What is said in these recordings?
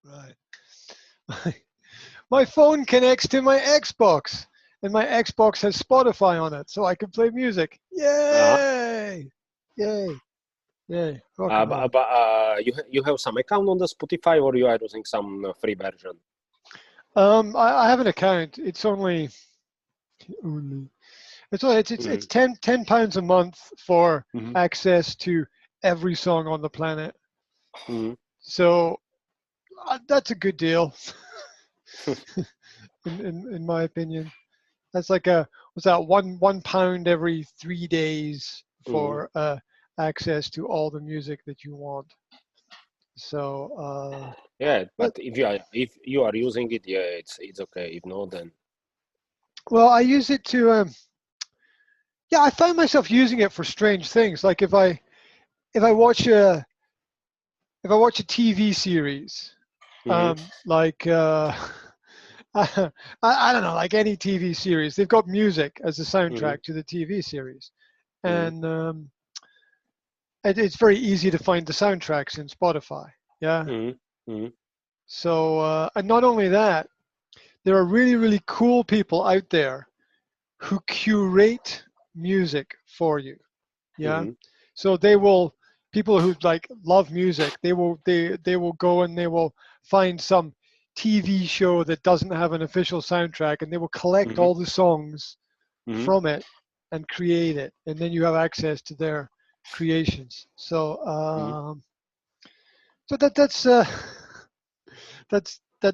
Right. My phone connects to my Xbox, and my Xbox has Spotify on it, so I can play music. Uh-huh. Yay! Yay! Yay! Rock and roll. But you have some account on the Spotify, or you are using some free version? I have an account. It's only it's £10 a month for access to every song on the planet. So that's a good deal, in my opinion. That's like what's that, £1 every 3 days for access to all the music that you want. So yeah, but if you are using it, yeah, it's okay. If not, then well, I use it to yeah, I find myself using it for strange things. Like if I watch a TV series, like I don't know, like any TV series, they've got music as a soundtrack to the TV series, and it's very easy to find the soundtracks in Spotify. Yeah. So and not only that, there are really, really cool people out there who curate music for you. Yeah. So people who like love music, they will go and they will find some TV show that doesn't have an official soundtrack, and they will collect all the songs from it and create it, and then you have access to their creations. So so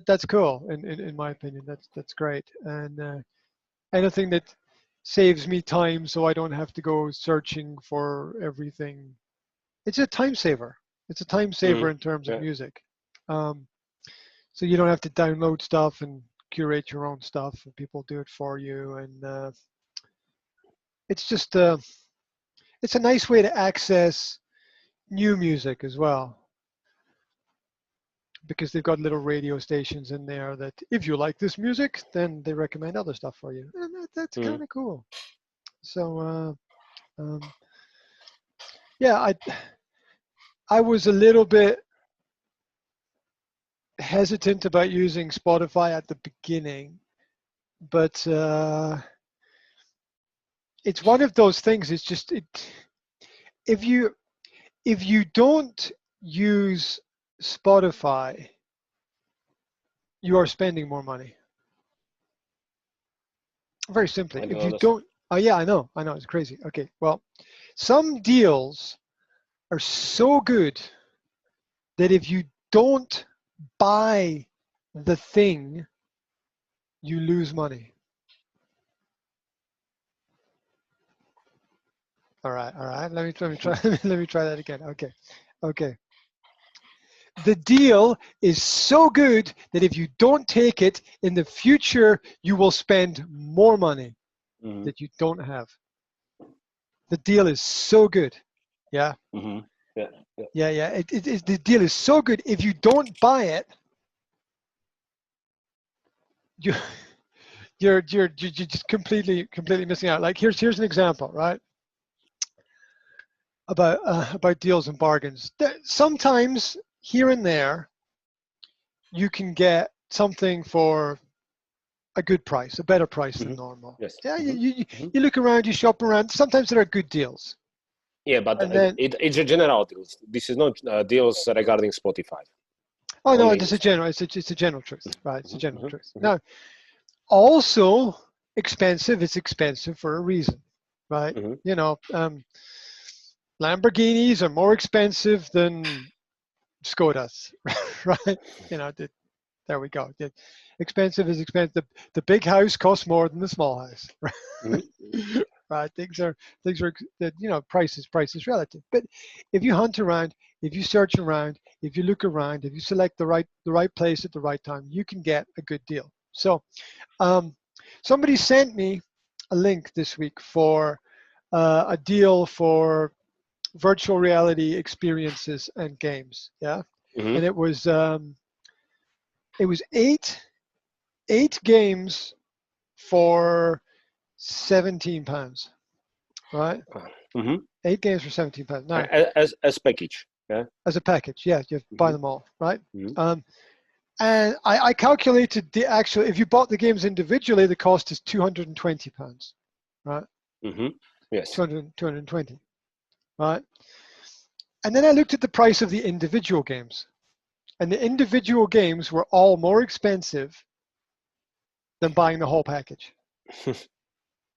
that's cool in my opinion. That's great. And anything that saves me time so I don't have to go searching for everything. It's a time saver. It's a time saver in terms of music. So you don't have to download stuff and curate your own stuff, and people do it for you. And it's just it's a nice way to access new music as well, because they've got little radio stations in there that if you like this music, then they recommend other stuff for you, and that's kind of cool. So yeah, I was a little bit hesitant about using Spotify at the beginning, but it's one of those things. It's just if you don't use Spotify, you are spending more money. Very simply, if you don't, oh yeah, I know, it's crazy. Okay, well, some deals are so good that if you don't buy the thing, you lose money. All right. Let me try. Let me try that again. Okay. The deal is so good that if you don't take it in the future, you will spend more money that you don't have. The deal is so good. Yeah. Yeah. The deal is so good. If you don't buy it, you're just completely missing out. Like here's an example, right? About deals and bargains. Sometimes here and there, you can get something for a good price, a better price than normal. Yes. Yeah, you look around, you shop around. Sometimes there are good deals. Yeah, but it's a general deals. This is not deals regarding Spotify. Oh no, it's a general truth, right? It's a general truth. Now, also expensive. It's expensive for a reason, right? You know, Lamborghinis are more expensive than Skodas, right? You know, there we go. Expensive is expensive. The big house costs more than the small house, right? Right? Things are you know, price is relative. But if you hunt around, if you search around, if you look around, if you select the right place at the right time, you can get a good deal. So, somebody sent me a link this week for a deal for virtual reality experiences and games. Yeah, and it was eight games for £17, right? 8 games for £17. Now, as package, yeah. As a package, yeah, you have to buy them all, right? And I calculated the actual, if you bought the games individually, the cost is £220, right? Yes. 220, right? And then I looked at the price of the individual games. And the individual games were all more expensive than buying the whole package,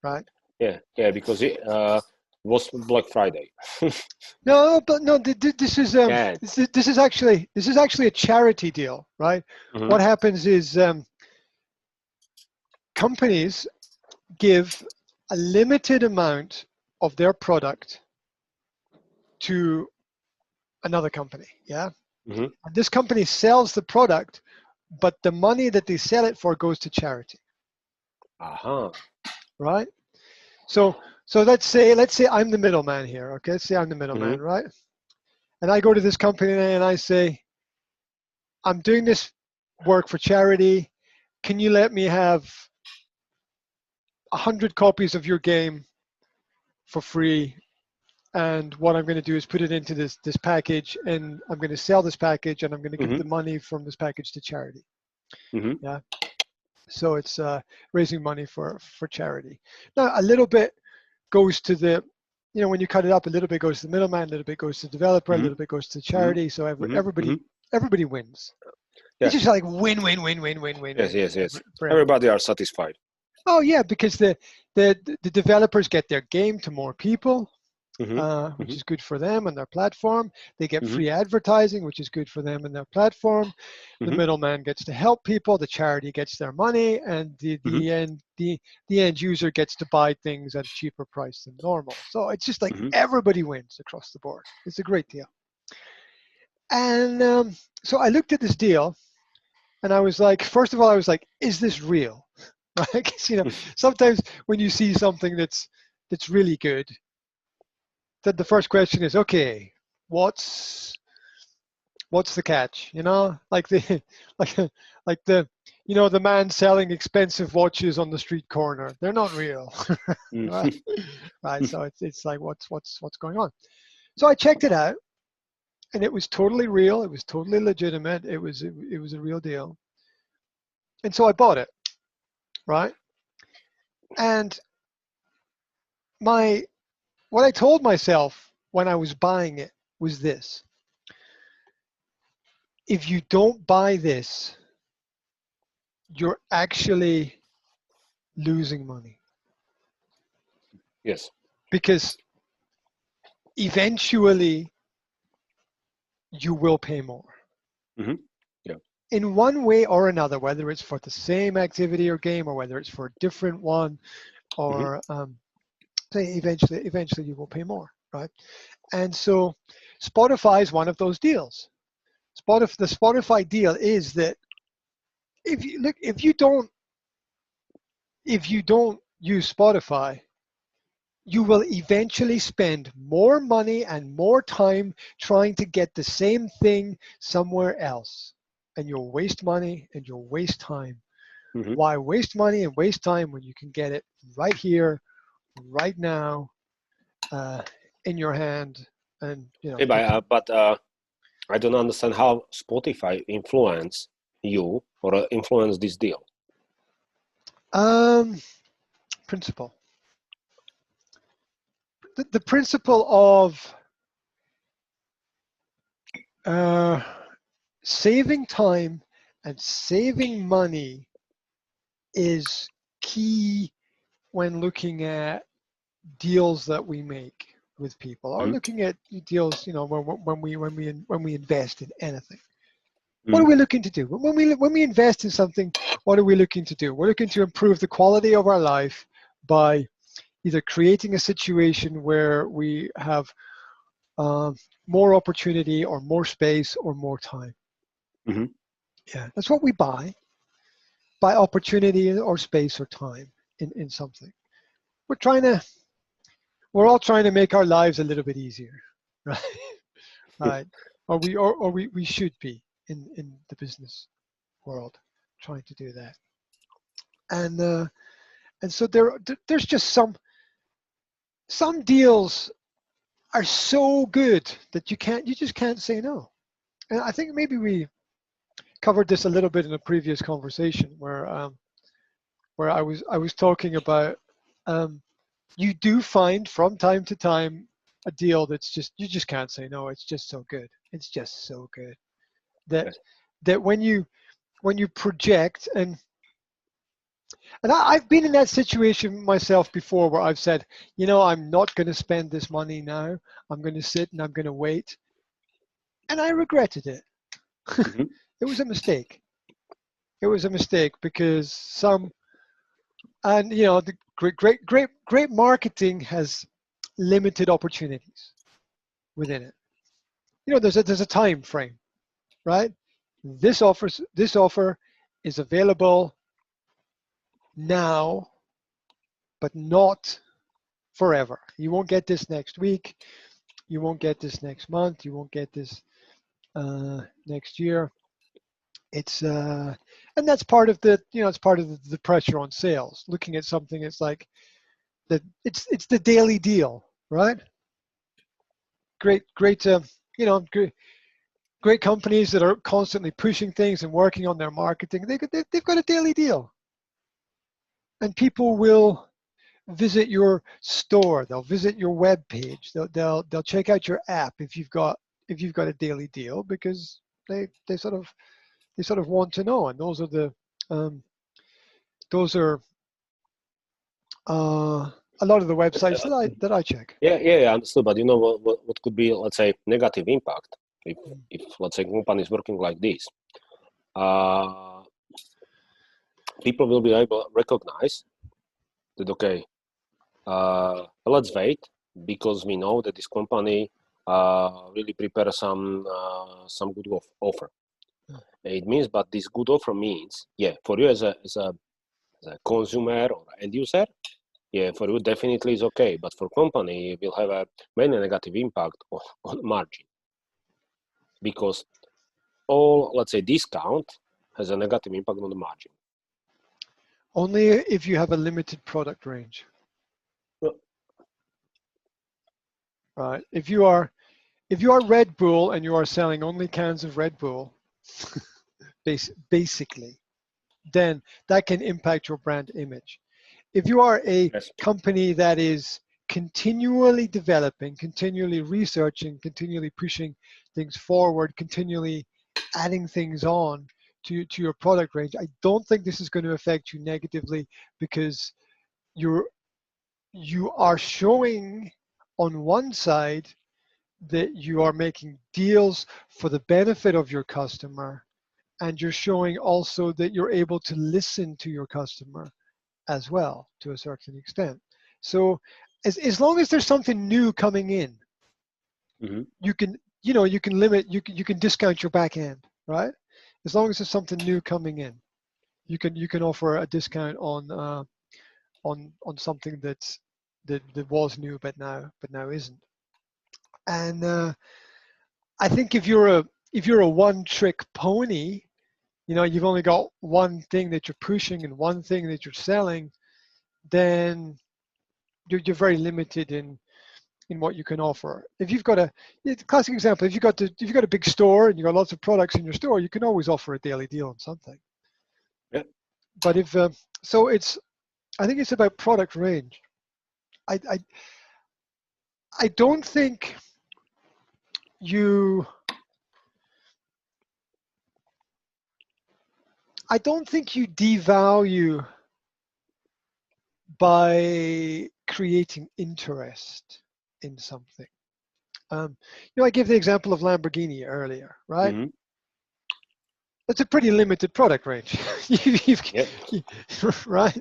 right? Yeah, because it was Black Friday. No, but no. This is this is actually a charity deal, right? What happens is companies give a limited amount of their product to another company, yeah. And this company sells the product, but the money that they sell it for goes to charity. Right? So let's say I'm the middleman here, okay? Let's say I'm the middleman, right? And I go to this company and I say, I'm doing this work for charity. Can you let me have 100 copies of your game for free? And what I'm going to do is put it into this package, and I'm going to sell this package, and I'm going to give the money from this package to charity. Yeah. So it's raising money for charity. Now a little bit goes to the, when you cut it up, a little bit goes to the middleman, a little bit goes to the developer, a little bit goes to charity. So everybody wins. Yeah. It's just like win. Yes. Everybody are satisfied. Oh yeah, because the developers get their game to more people. Which is good for them and their platform. They get free advertising, which is good for them and their platform. The middleman gets to help people. The charity gets their money, and the end user gets to buy things at a cheaper price than normal. So it's just like everybody wins across the board. It's a great deal. And so I looked at this deal, and I was like, first of all, I was like, is this real? Right? Because sometimes when you see something that's really good, that the first question is, okay, what's the catch? Like the the man selling expensive watches on the street corner. They're not real, right? So it's like what's going on? So I checked it out, and it was totally real. It was totally legitimate. It was a real deal, and so I bought it, right? And what I told myself when I was buying it was this: if you don't buy this, you're actually losing money. Yes. Because eventually you will pay more. Yeah. In one way or another, whether it's for the same activity or game, or whether it's for a different one, or eventually you will pay more, right? And so Spotify is one of those deals. The Spotify deal is that if you don't use Spotify, you will eventually spend more money and more time trying to get the same thing somewhere else, and you'll waste money and you'll waste time. Why waste money and waste time when you can get it right here, right now, in your hand? And but I don't understand how Spotify influence you or influence this deal. Principle. The principle of saving time and saving money is key when looking at deals that we make with people, or looking at deals, when we invest in anything. What are we looking to do? When we invest in something, what are we looking to do? We're looking to improve the quality of our life by either creating a situation where we have more opportunity, or more space, or more time. Yeah, that's what we buy opportunity or space or time in something. We're all trying to make our lives a little bit easier, right? Right. Or we should be in the business world trying to do that. And so there's just some deals are so good that you just can't say no. And I think maybe covered this a little bit in a previous conversation where I was talking about you do find from time to time a deal that's just you just can't say no. It's just so good. It's just so good that Yes. that when you project and I've been in that situation myself before where I've said, you know, I'm not going to spend this money now. I'm going to sit and I'm going to wait. And I regretted it. Mhm. It was a mistake. It was a mistake because you know, the great marketing has limited opportunities within it. You know, there's a time frame, right? This offer is available now, but not forever. You won't get this next week. You won't get this next month. You won't get this next year. It's and that's part of the it's part of the pressure on sales. Looking at something, it's like that. It's the daily deal, right? Great. Great companies that are constantly pushing things and working on their marketing. They've got a daily deal, and people will visit your store. They'll visit your web page. They'll check out your app if you've got a daily deal because they sort of want to know. And those are a lot of the websites that I check. Yeah, understood. But you know what could be, let's say, negative impact if let's say company is working like this. People will be able to recognize that okay, let's wait because we know that this company really prepare some good offer. It means, but this good offer means, yeah, for you as a consumer or end user, yeah, for you definitely is okay, but for company it will have a very negative impact on margin because all, let's say, discount has a negative impact on the margin. Only if you have a limited product range. Right. If you are Red Bull and you are selling only cans of Red Bull, basically, then that can impact your brand image. If you are a Yes. company that is continually developing, continually researching, continually pushing things forward, continually adding things on to your product range, I don't think this is going to affect you negatively because you are showing on one side that you are making deals for the benefit of your customer, and you're showing also that you're able to listen to your customer as well to a certain extent. So as long as there's something new coming in, Mm-hmm. you can you can discount your back end, right? As long as there's something new coming in, you can offer a discount on something that was new but now isn't. And I think if you're a one-trick pony, you've only got one thing that you're pushing and one thing that you're selling, then you're very limited in what you can offer. If you've got a classic example, if you've got a big store and you've got lots of products in your store, you can always offer a daily deal on something. Yeah. But if so, I think it's about product range. I don't think you devalue by creating interest in something. I gave the example of Lamborghini earlier, right? Mm-hmm. It's a pretty limited product range, right?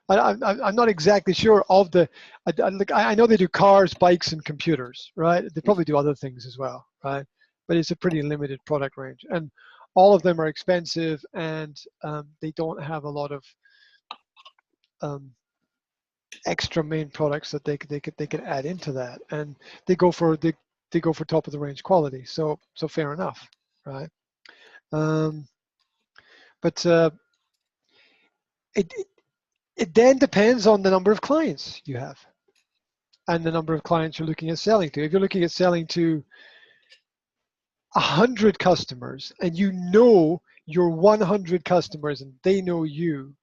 I'm not exactly sure of the. I know they do cars, bikes, and computers, right? They probably do other things as well, right? But it's a pretty limited product range, and all of them are expensive, and they don't have a lot of extra main products that they could add into that, and they go for top of the range quality. So fair enough, right? But it then depends on the number of clients you have and the number of clients you're looking at selling to. If you're looking at selling to 100 customers and your 100 customers and they know you,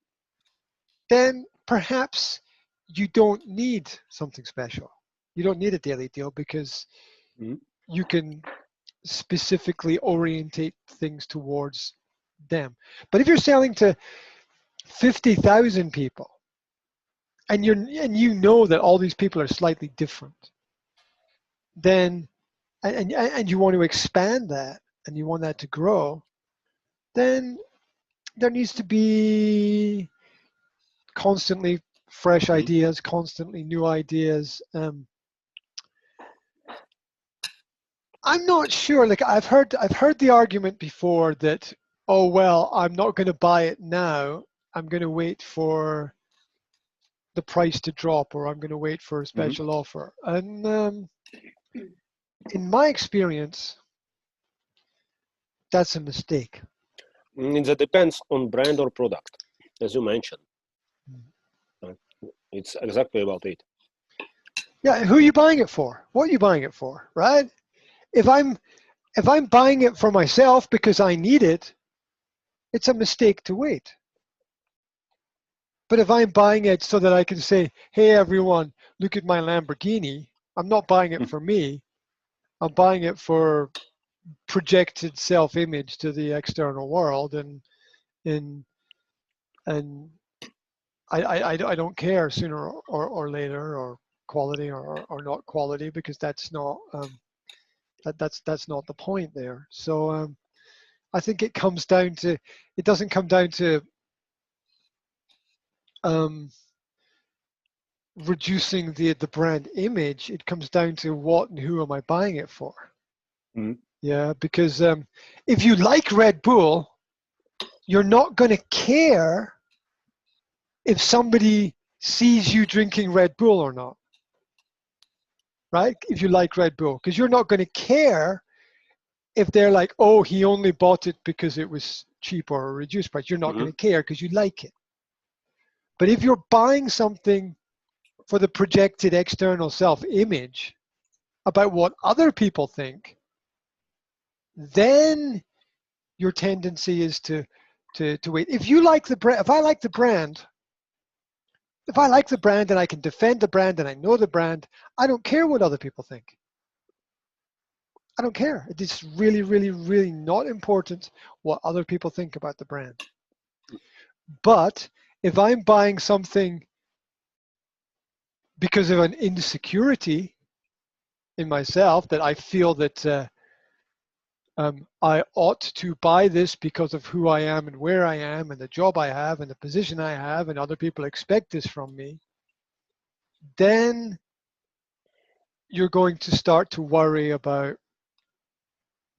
then perhaps you don't need something special. You don't need a daily deal because you can specifically orientate things towards them. But if you're selling to 50,000 people and you know that all these people are slightly different, then and you want to expand that and you want that to grow, then there needs to be constantly fresh ideas, constantly new ideas. I'm not sure. Like I've heard the argument before that, oh well, I'm not going to buy it now. I'm going to wait for the price to drop, or I'm going to wait for a special offer. And in my experience, that's a mistake. It depends on brand or product, as you mentioned. It's exactly about it. Yeah, who are you buying it for? What are you buying it for, right? If I'm buying it for myself because I need it, it's a mistake to wait. But if I'm buying it so that I can say, hey everyone, look at my Lamborghini, I'm not buying it for me. I'm buying it for projected self-image to the external world, and I don't care sooner or later, or quality or not quality, because that's not that's not the point there. So I think it doesn't come down to reducing the brand image. It comes down to what and who am I buying it for. Yeah, because if you like Red Bull, you're not going to care if somebody sees you drinking Red Bull or not, right? If you like Red Bull, because you're not going to care if they're like, oh, he only bought it because it was cheap or a reduced price. You're not going to care because you like it. But if you're buying something for the projected external self-image about what other people think, then your tendency is to wait. If you like the brand, if I like the brand and I can defend the brand and I know the brand, I don't care what other people think. I don't care. It is really, really, really not important what other people think about the brand. But if I'm buying something because of an insecurity in myself, that I feel that I ought to buy this because of who I am and where I am and the job I have and the position I have and other people expect this from me, then you're going to start to worry about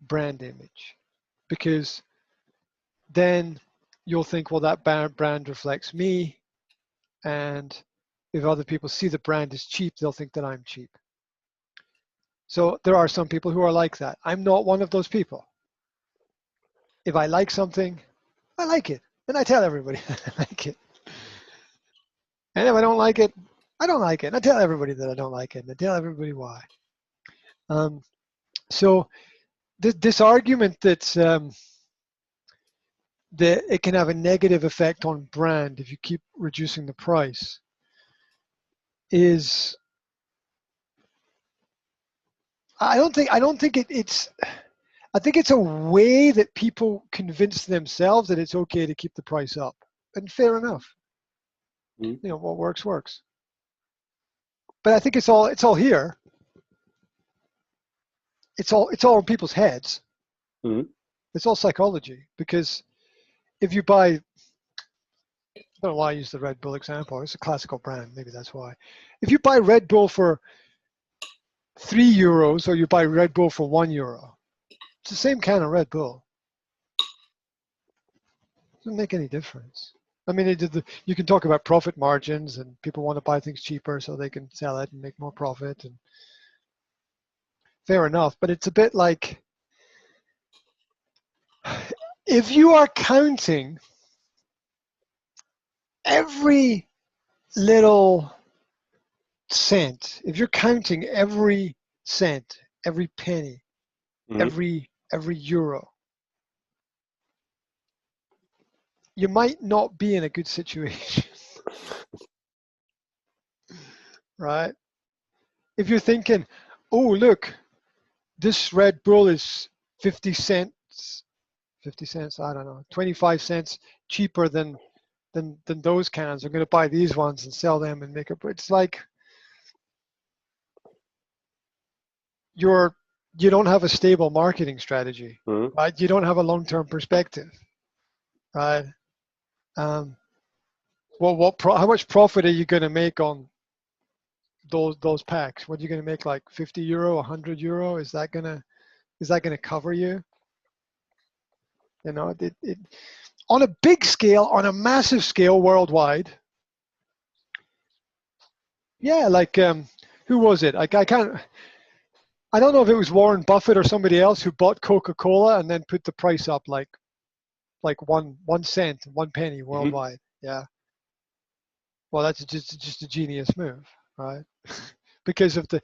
brand image, because then you'll think, well, that brand reflects me, and if other people see the brand is cheap, they'll think that I'm cheap. So there are some people who are like that. I'm not one of those people. If I like something, I like it, and I tell everybody I like it. And if I don't like it, I don't like it. And I tell everybody that I don't like it, and I tell everybody why. So this argument that that it can have a negative effect on brand if you keep reducing the price is, I think it's I think it's a way that people convince themselves that it's okay to keep the price up, and fair enough. You know, what works works. But I think it's all here. It's all in people's heads. It's all psychology, because if you buy, I don't know why I use the Red Bull example. It's a classical brand. Maybe that's why. If you buy Red Bull for €3 or you buy Red Bull for €1, it's the same can of Red Bull. It doesn't make any difference. I mean, you can talk about profit margins, and people want to buy things cheaper so they can sell it and make more profit, and fair enough. But it's a bit like, if you are counting every little cent, if you're counting every cent, every penny, every euro, you might not be in a good situation. Right? If you're thinking, oh, look, this Red Bull is 50 cents, I don't know, 25 cents cheaper than those cans. I'm going to buy these ones and sell them and make it. It's like you don't have a stable marketing strategy, right? You don't have a long-term perspective, right? Well, how much profit are you going to make on those packs? What are you going to make, like 50 euro, 100 euro? Is that going to cover you? You know, it on a big scale, on a massive scale worldwide. Yeah, like who was it? I don't know if it was Warren Buffett or somebody else who bought Coca-Cola and then put the price up like 1 cent, 1 penny worldwide. Yeah. Well, that's just a genius move, right? Because of the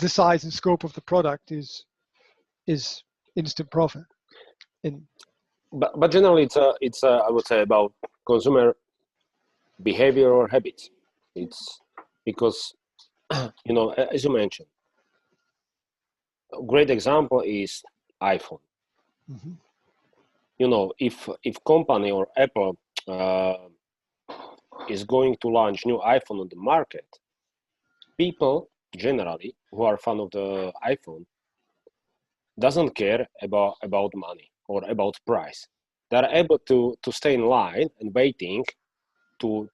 size and scope of the product is instant profit. But generally, it's I would say about consumer behavior or habits. It's because you know, as you mentioned, a great example is iPhone. Mm-hmm. You know, if company or Apple is going to launch new iPhone on the market, people generally who are fan of the iPhone doesn't care about money or about price. They're able to stay in line and waiting to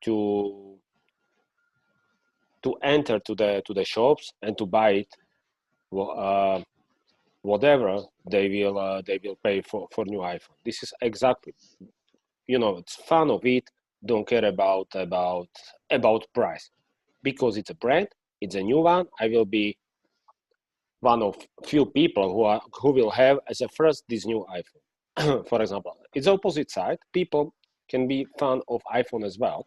enter to the shops and to buy it, whatever they will pay for new iPhone. This is exactly, you know, it's fan of it. Don't care about price, because it's a brand, it's a new one. I will be one of few people who will have as a first this new iPhone. For example, it's the opposite side. People can be fan of iPhone as well,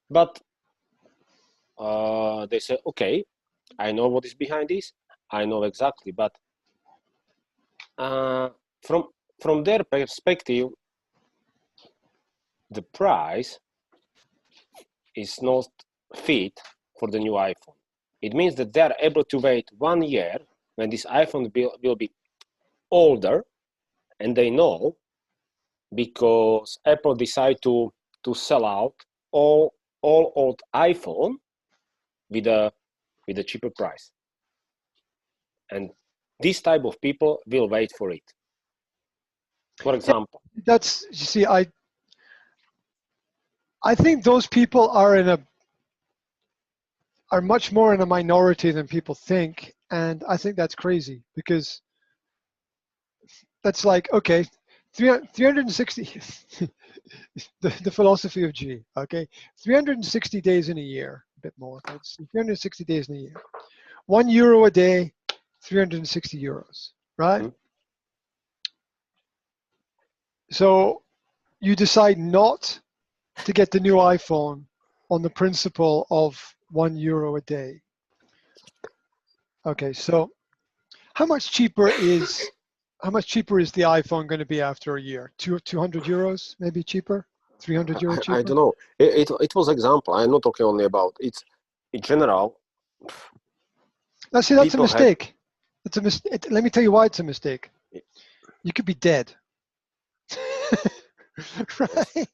but they say, okay, I know what is behind this, I know exactly, but from their perspective, the price is not fit for the new iPhone. It means that they are able to wait 1 year when this iPhone will be older, and they know, because Apple decide to sell out all old iPhone with a cheaper price, and this type of people will wait for it. For example, That's, you see, I think those people are much more in a minority than people think, and I think that's crazy, because that's like, okay, 360 the philosophy of G, okay, 360 days in a year, a bit more, that's 360 days in a year, €1 a day, 360 euros, right? Mm-hmm. So you decide not to get the new iPhone on the principle of €1 a day. Okay, so how much cheaper is the iPhone going to be after a year? 200 euros, maybe cheaper? 300 euros cheaper? I don't know. It was example. I'm not talking only about it's in general. Now, see, that's a mistake. It's a mistake. Let me tell you why it's a mistake. You could be dead. Right?